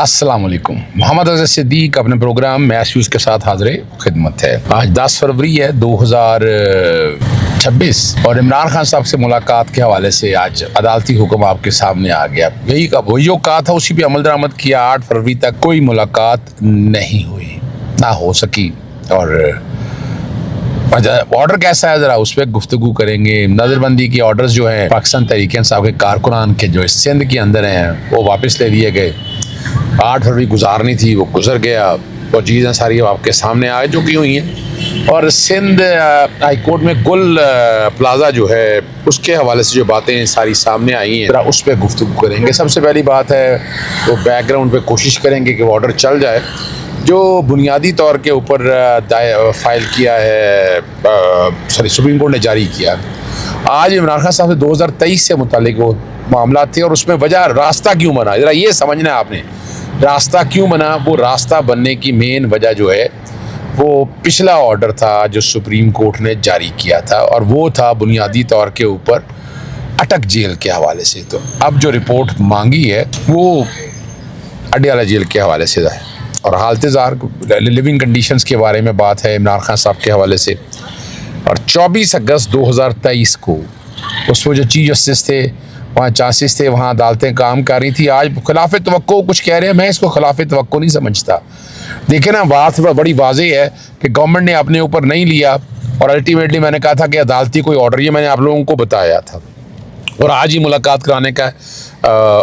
अस्सलाम वालेकुम। मोहम्मद अज़हर सिद्दीक अपने प्रोग्राम मैसूस के साथ हाज़िर खिदमत है। आज 10 फरवरी है 2026 और इमरान खान साहब से मुलाकात के हवाले से आज अदालती हुक्म आपके सामने आ गया। वही जो कहा था उसी पे अमल दरामद किया। 8 फरवरी तक कोई मुलाकात नहीं हुई, ना हो सकी। और ऑर्डर कैसा है ज़रा उस पर गुफ्तगू करेंगे। नज़रबंदी के ऑर्डर्स जो हैं पाकिस्तान तहरीक इंसाफ के कारकुनान के जो सिंध के अंदर हैं वो वापस ले लिए गए। 8 फरवरी गुजारनी थी, वो गुजर गया और चीज़ें सारी आपके सामने आए जो कि हुई हैं। और सिंध हाई कोर्ट में गुल प्लाजा जो है उसके हवाले से जो बातें सारी सामने आई हैं ज़रा उस पर गुफ्तगू करेंगे। सबसे पहली बात है वो बैकग्राउंड पे कोशिश करेंगे कि वो ऑर्डर चल जाए जो बुनियादी तौर के ऊपर फाइल किया है, सुप्रीम कोर्ट ने जारी किया। आज इमरान खान साहब से 2023 से मुतालिक वो मामला थे और उसमें वजह रास्ता क्यों बना, ज़रा ये समझना है आपने। रास्ता क्यों बना, वो रास्ता बनने की मेन वजह जो है वो पिछला ऑर्डर था जो सुप्रीम कोर्ट ने जारी किया था और वो था बुनियादी तौर के ऊपर अटक जेल के हवाले से। तो अब जो रिपोर्ट मांगी है वो अडयाला जेल के हवाले से है और हालत ज़ाहिर लिविंग कंडीशंस के बारे में बात है इमरान खान साहब के हवाले से। और 24 अगस्त 2023 को उसमें जो चीफ जस्टिस थे वहाँ चांसेस थे, वहाँ अदालतें काम कर रही थी। आज खिलाफ तवक्को कुछ कह रहे हैं, मैं इसको खिलाफ तवक्को नहीं समझता। देखे ना, बात बड़ी वाज़ेह है कि गवर्नमेंट ने अपने ऊपर नहीं लिया और अल्टीमेटली मैंने कहा था कि अदालती कोई ऑर्डर, ये मैंने आप लोगों को बताया था। और आज ही मुलाकात कराने का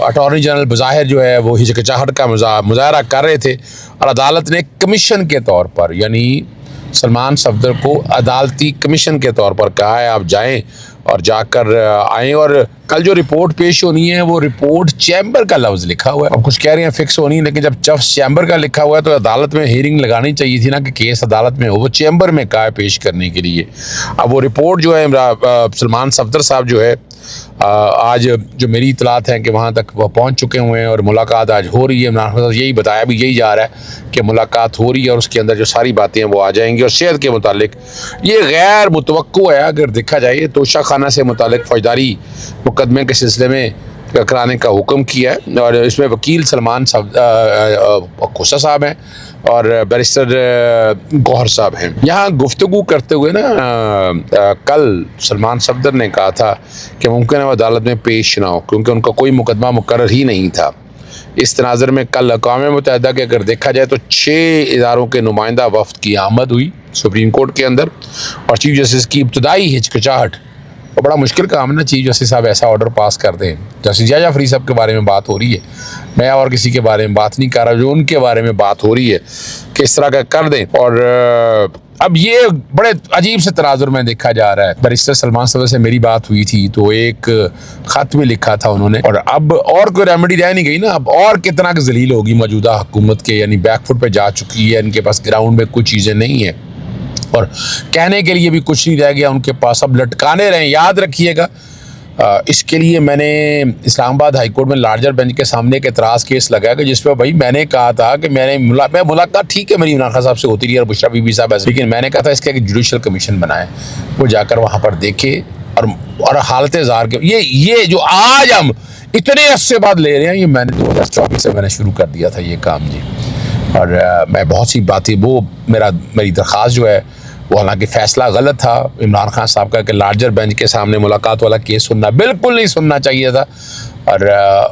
अटॉर्नी जनरल बज़ाहिर जो है वो हिचकिचाहट का मुजाहरा कर रहे थे और अदालत ने कमीशन के तौर पर, यानी सलमान सफदर को अदालती कमीशन के तौर पर कहा है आप जाएं और जाकर आएँ। और कल जो रिपोर्ट पेश होनी है वो रिपोर्ट चैम्बर का लफ्ज़ लिखा हुआ है। अब कुछ कह रहे हैं फिक्स होनी, लेकिन जब चैम्बर का लिखा हुआ है तो अदालत में हियरिंग लगानी चाहिए थी ना कि केस अदालत में हो, वो चैम्बर में कहा है पेश करने के लिए। अब वो रिपोर्ट जो है सलमान सफदर साहब जो है आज जो मेरी इतलात है कि वहाँ तक वह पहुँच चुके हुए हैं और मुलाकात आज हो रही है। इमरान खान साहब यही बताया भी यही जा रहा है कि मुलाकात हो रही है और उसके अंदर जो सारी बातें हैं वो आ जाएंगी। और सेहत के मुतालिक ये गैर मुतवक्को है अगर देखा जाए तो शाखाना से मुतालिक फौजदारी मुकदमे के सिलसिले में कराने का हुक्म किया है और इसमें वकील सलमान खोसा साहब हैं और बैरिस्टर गौहर साहब हैं। यहाँ गुफ्तगू करते हुए ना कल सलमान सफदर ने कहा था कि मुमकिन है वो अदालत में पेश ना हो क्योंकि उनका कोई मुकदमा मुकर्रर ही नहीं था। इस तनाज़र में कल अक़वाम मुत्तहिदा के अगर देखा जाए तो 6 इदारों के नुमाइंदा वफ़द की आमद हुई सुप्रीम कोर्ट के अंदर और चीफ जस्टिस की इब्तदाई हिचकिचाहट। और बड़ा मुश्किल काम है ना चीफ जस्टिस साहब ऐसा ऑर्डर पास कर दें। जस्टिस जाफरी साहब के बारे में बात हो रही है, मैं और किसी के बारे में बात नहीं कर रहा, जो उनके बारे में बात हो रही है कि इस तरह का कर दें। और अब ये बड़े अजीब से तनाजुर में देखा जा रहा है। बैरिस्टर सलमान सफदर से मेरी बात हुई थी तो एक ख़त भी लिखा था उन्होंने और अब और कोई रेमेडी रह नहीं गई ना। अब और कितना जलील होगी मौजूदा हुकूमत के, यानी बैकफुट पे जा चुकी है, इनके पास ग्राउंड में कुछ चीज़ें नहीं हैं और कहने के लिए भी कुछ नहीं रह गया उनके पास। अब लटकाने रहें, याद रखिएगा। इसके लिए मैंने इस्लामाबाद हाई कोर्ट में लार्जर बेंच के सामने एक एतराज़ केस लगाया कि जिस पर भाई मैंने कहा था कि मैं मुलाकात ठीक है मेरी इमरान खान साहब से होती रही और बुशरा बीबी साहब ऐसे, लेकिन मैंने कहा था इसका एक जुडिशल कमीशन बनाए, वो जाकर वहाँ पर देखे और हालत ज़ाहिर के ये जो आज हम इतने अरसे बाद ले रहे हैं, ये मैंने 2024 से मैंने शुरू कर दिया था ये काम जी। और मैं बहुत सी बातें वो मेरी दरख्वास्त जो है वो हालांकि फ़ैसला गलत था इमरान खान साहब का कि लार्जर बेंच के सामने मुलाकात वाला केस सुनना बिल्कुल नहीं सुनना चाहिए था और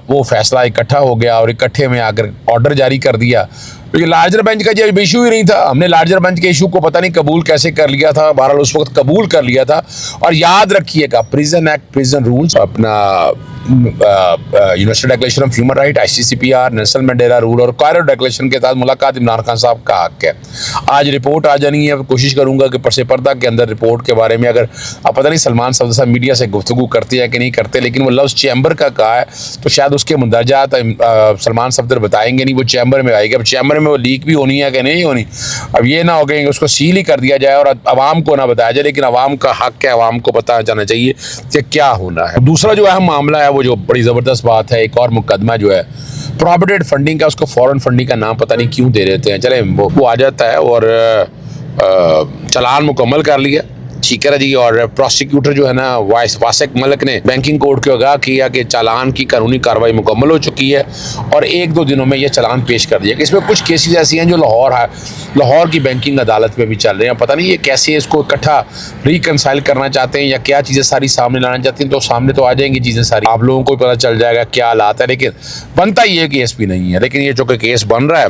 वो फ़ैसला इकट्ठा हो गया और इकट्ठे में आकर ऑर्डर जारी कर दिया क्योंकि लार्जर बेंच का जो इशू ही नहीं था। हमने लार्जर बेंच के इशू को पता नहीं कबूल कैसे कर लिया था, बहरहाल उस वक्त कबूल कर लिया था। और याद रखिएगा प्रिजन एक्ट, प्रिजन रूल्स, अपना universal declaration of human right, ICCPR, national mandala rule और कायरो डिक्लेरेशन के तहत मुलाकात इमरान खान साहब का हक है। आज रिपोर्ट आ जानी है, कोशिश करूंगा कि परसे पर्दा के अंदर रिपोर्ट के बारे में, अगर आप पता नहीं सलमान सफदर साहब मीडिया से गुफ्तगू करते हैं कि नहीं करते, लेकिन वो लफ्ज़ चैम्बर का कहा है तो शायद उसके मंदरजात सलमान सफदर बताएंगे नहीं, वो चैम्बर में आएगी। अब चैम्बर में वो लीक भी होनी है कि नहीं होनी, अब ये ना हो कि उसको सील ही कर दिया जाए और आवाम को ना बताया जाए, लेकिन आवाम का हक है, आवाम को पता जाना चाहिए कि क्या होना है। दूसरा जो अहम मामला है वो जो बड़ी ज़बरदस्त बात है, एक और मुकदमा जो है प्रोविडेंट फंडिंग का, उसको फॉरेन फंडिंग का नाम पता नहीं क्यों दे देते हैं, चले वो आ जाता है और चालान मुकम्मल कर लिया ठीक है जी। और प्रोसिक्यूटर जो है ना वासिक मलिक ने बैंकिंग कोर्ट को आगाह किया कि चालान की कानूनी कार्रवाई मुकम्मल हो चुकी है और 1-2 दिनों में ये चालान पेश कर दिया। इसमें कुछ केसेस ऐसी हैं जो लाहौर की बैंकिंग अदालत में भी चल रहे हैं। पता नहीं ये कैसे इसको इकट्ठा रिकनसाइल करना चाहते हैं या क्या चीज़ें सारी सामने लाना चाहते हैं। तो सामने तो आ जाएंगी चीज़ें सारी, आप लोगों को पता चल जाएगा क्या हालात है। लेकिन बनता ये केस भी नहीं है, लेकिन ये चूँकि केस बन रहा है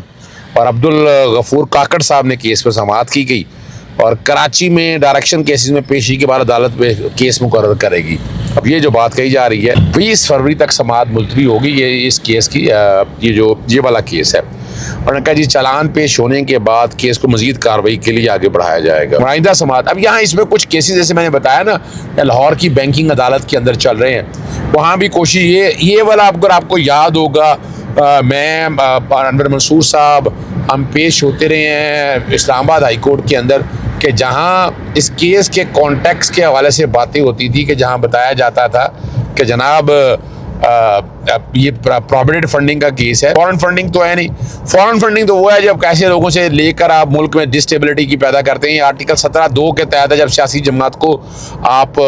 और अब्दुल गफूर काकड़ साहब ने केस पर समाअत की गई और कराची में डायरेक्शन केसेस में पेशी के बाद अदालत में केस मुकर्रर करेगी। अब ये जो बात कही जा रही है 20 फरवरी तक समाअत मुलतवी होगी ये इस केस की, ये वाला केस है। और कहा जी चालान पेश होने के बाद केस को मजीद कार्रवाई के लिए आगे बढ़ाया जाएगा। आइंदा समाअत। अब यहाँ इसमें कुछ केसेस जैसे मैंने बताया ना लाहौर की बैंकिंग अदालत के अंदर चल रहे हैं, वहाँ भी कोशिश ये वाला अगर आपको याद होगा, मैं अनवर मंसूर साहब हम पेश होते रहे हैं इस्लामाबाद हाई कोर्ट के अंदर कि जहां इस केस के कॉन्टेक्स्ट के हवाले से बातें होती थी कि जहां बताया जाता था कि जनाब ये प्रोविडेंट फंडिंग का केस है। फॉरेन फंडिंग तो है नहीं, फॉरेन फंडिंग तो वो है जब कैसे लोगों से लेकर आप मुल्क में डिस्टेबिलिटी की पैदा करते हैं। आर्टिकल 17(2) के तहत है जब सियासी जमात को आप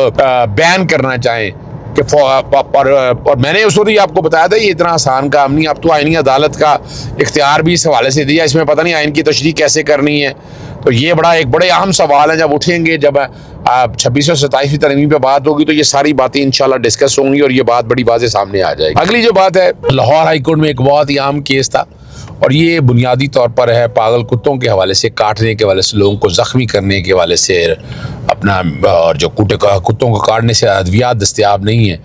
बैन करना चाहें कि और मैंने उस वक्त आपको बताया था ये इतना आसान काम नहीं। अब तो आईनी अदालत का इख्तियार भी इस हवाले से दिया, इसमें पता नहीं आइन की तशरीह कैसे करनी है। तो ये एक बड़े अहम सवाल है। जब उठेंगे, जब 26 और 27वीं तरमीम पे बात होगी तो ये सारी बातें इंशाल्लाह डिस्कस होंगी और ये बात बड़ी वाज़ेह सामने आ जाएगी। अगली जो बात है, लाहौर हाई कोर्ट में एक बहुत ही अहम केस था और ये बुनियादी तौर पर है पागल कुत्तों के हवाले से, काटने के हवाले से, लोगों को ज़ख्मी करने के हवाले से अपना, और जो कुत्तों को काटने से अद्वियात दस्तियाब नहीं है।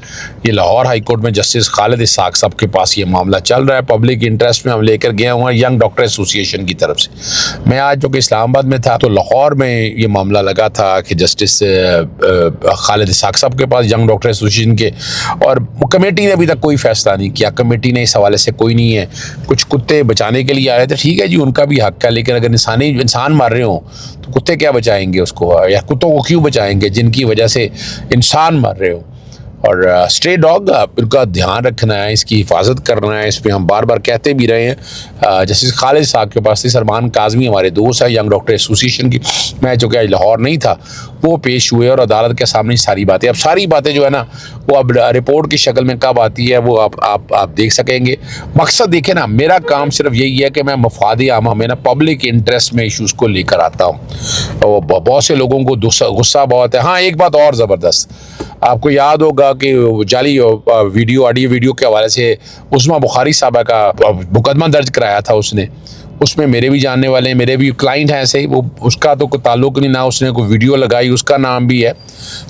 ये लाहौर हाई कोर्ट में जस्टिस खालिद इसाक साहब के पास ये मामला चल रहा है। पब्लिक इंटरेस्ट में हम लेकर गए हुए हैं यंग डॉक्टर एसोसिएशन की तरफ से। मैं आज जो कि इस्लामाबाद में था तो लाहौर में ये मामला लगा था कि जस्टिस खालिद इसाक साहब के पास यंग डॉक्टर एसोसिएशन के, और कमेटी ने अभी तक कोई फैसला नहीं किया। कमेटी ने इस हवाले से कोई नहीं है, कुछ कुत्ते बचाने के लिए आए थे, ठीक है जी उनका भी हक है, लेकिन अगर इंसान मार रहे हो तो कुत्ते क्या बचाएंगे उसको, या कुत्तों को क्यों बचाएंगे जिनकी वजह से इंसान मर रहे हो। और स्ट्रे डॉग इनका ध्यान रखना है, इसकी हिफाजत करना है, इस पर हम बार बार कहते भी रहे हैं। जस्टिस खालिद साहब के पास थी, सलमान काजमी हमारे दोस्त है यंग डॉक्टर एसोसिएशन की, मैं जो कि आज लाहौर नहीं था, वो पेश हुए और अदालत के सामने सारी बातें, अब सारी बातें जो है ना वो अब रिपोर्ट की शक्ल में कब आती है वो आप देख सकेंगे। मकसद देखें ना, मेरा काम सिर्फ यही है कि मैं मफाद आमा में ना पब्लिक इंटरेस्ट में इशूज़ को लेकर आता हूँ। बहुत से लोगों को गुस्सा बहुत है। हाँ, एक बात और ज़बरदस्त, आपको याद होगा कि जाली ऑडियो वीडियो के हवाले से उस्मा बुखारी साहबा का मुकदमा दर्ज कराया था उसने, उसमें मेरे भी जानने वाले हैं, मेरे भी क्लाइंट हैं ऐसे ही, वो उसका तो कोई ताल्लुक नहीं, ना उसने कोई वीडियो लगाई, उसका नाम भी है।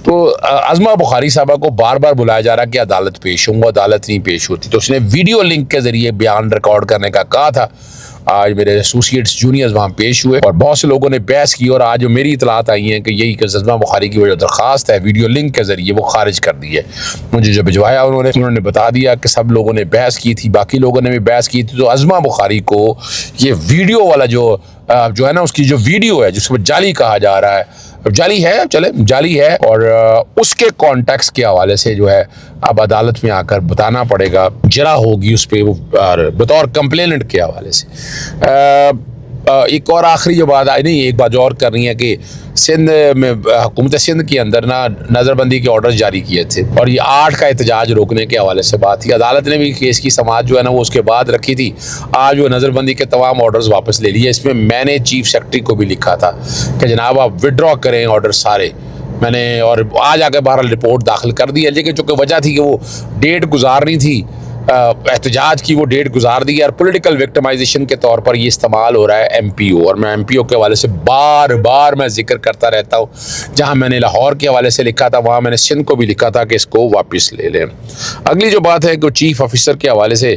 तो अज़मा बुखारी साहबा को बार बार बुलाया जा रहा कि अदालत पेश होंगे, अदालत नहीं पेश होती, तो उसने वीडियो लिंक के ज़रिए बयान रिकॉर्ड करने का कहा था। आज मेरे एसोसिएट्स जूनियर्स वहाँ पेश हुए और बहुत से लोगों ने बहस की, और आज मेरी इतलात आई हैं कि यही अज़मा बुखारी की जो दरख्वास्त है वीडियो लिंक के ज़रिए वो खारिज कर दी है। मुझे जो भिजवाया उन्होंने बता दिया कि सब लोगों ने बहस की थी, बाकी लोगों ने भी बहस की थी। तो अज़मा बुखारी को ये वीडियो वाला जो है ना, उसकी जो वीडियो है जिसको जाली कहा जा रहा है, जाली है, चले जाली है, और उसके कॉन्टेक्स्ट के हवाले से जो है अब अदालत में आकर बताना पड़ेगा, जरा होगी उस पर बतौर कंप्लेनेंट के हवाले से। एक और आखिरी जो बात आई, नहीं एक बात और करनी है कि सिंध में हुकूमत सिंध के अंदर ना नज़रबंदी के ऑर्डर जारी किए थे और ये 8 का एहतजाज रोकने के हवाले से बात थी। अदालत ने भी केस की समाअत जो है ना वो उसके बाद रखी थी। आज वो नज़रबंदी के तमाम ऑर्डर्स वापस ले लिए। इसमें मैंने चीफ सेक्रेटरी को भी लिखा था कि जनाब आप विड्रॉ करें ऑर्डर सारे, मैंने और आज आकर बहरहाल रिपोर्ट दाखिल कर दी है। लेकिन चूँकि वजह थी कि वो डेट गुजारनी थी, एहतजाज की वो डेट गुजार दी है और पॉलिटिकल विक्टिमाइजेशन के तौर पर ये इस्तेमाल हो रहा है MPO। और मैं MPO के हवाले से बार बार मैं जिक्र करता रहता हूँ, जहाँ मैंने लाहौर के हवाले से लिखा था वहाँ मैंने सिंध को भी लिखा था कि इसको वापस ले लें। अगली जो बात है कि चीफ ऑफिसर के हवाले से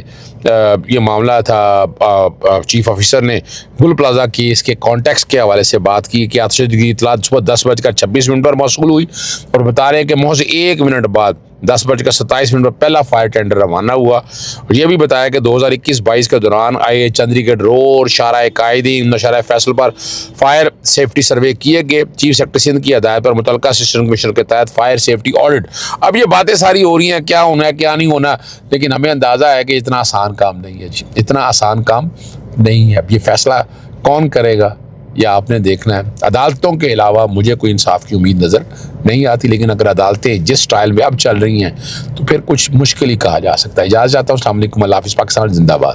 ये मामला था, चीफ ऑफिसर ने गुल प्लाजा केस के कॉन्टेक्स्ट के हवाले से बात की कि आतशबाजी की इतलात सुबह 10:26 पर मौसूल हुई और बता रहे हैं कि महज 1 मिनट बाद 10:27 पर पहला फायर टेंडर रवाना हुआ। और यह भी बताया कि 2021-22 के दौरान IH चंडीगढ़ रोड, शाहराह कायदीन, नौशारा फैसल पर फायर सेफ्टी सर्वे किए गए। चीफ सेक्रेटरी सिंध की हदायत पर मुतल्लिका असिस्टेंट कमिश्नर के तहत फायर सेफ्टी ऑडिट। अब ये बातें सारी हो रही हैं, क्या होना है क्या नहीं होना, लेकिन हमें अंदाज़ा है कि इतना आसान काम नहीं है जी, इतना आसान काम नहीं है। अब ये फैसला कौन करेगा, या आपने देखना है। अदालतों के अलावा मुझे कोई इंसाफ की उम्मीद नज़र नहीं आती, लेकिन अगर अदालतें जिस स्टाइल में अब चल रही हैं तो फिर कुछ मुश्किल ही कहा जा सकता है। इजाज़त चाहता हूँ। अस्सलाम वालेकुम, अल्लाह हाफ़िज़, पाकिस्तान जिंदाबाद।